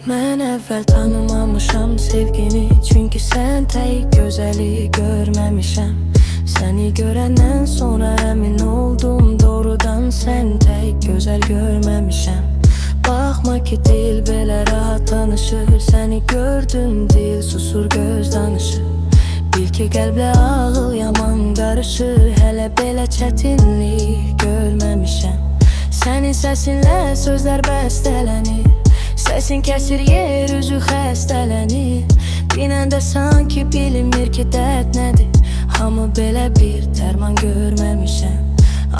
Mən əvvəl tanımamışam sevgini, çünki sən tək gözəli görməmişəm. Səni görəndən sonra əmin oldum, doğrudan sən tək gözəl görməmişəm. Baxma ki dil belə rahat danışır, səni gördüm dil susur göz danışır. Bil ki qəlblə ağıl yaman qarışır, hələ belə çətinlik görməmişəm. Sənin səsinlə sözlər bəstələnir, səsin kəsir yer üzü xəstələnir. Dinəndə sanki bilinmir ki dərd nədir, hamı belə bir dərman görməmişəm.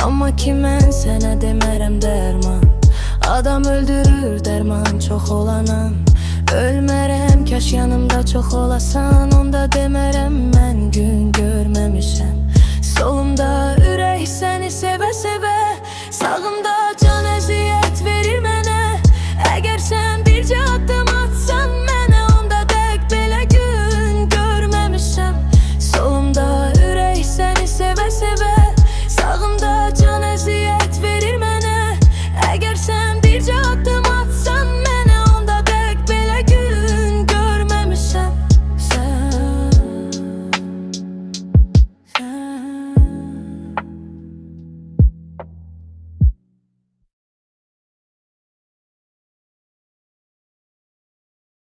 Amma ki mən sənə demərəm dərman, adam öldürür dərman çox olanan. Ölmərəm kaş yanımda çox olasan, onda demərəm mən gün görməmişəm. Solumda ürək səni sevə-sevə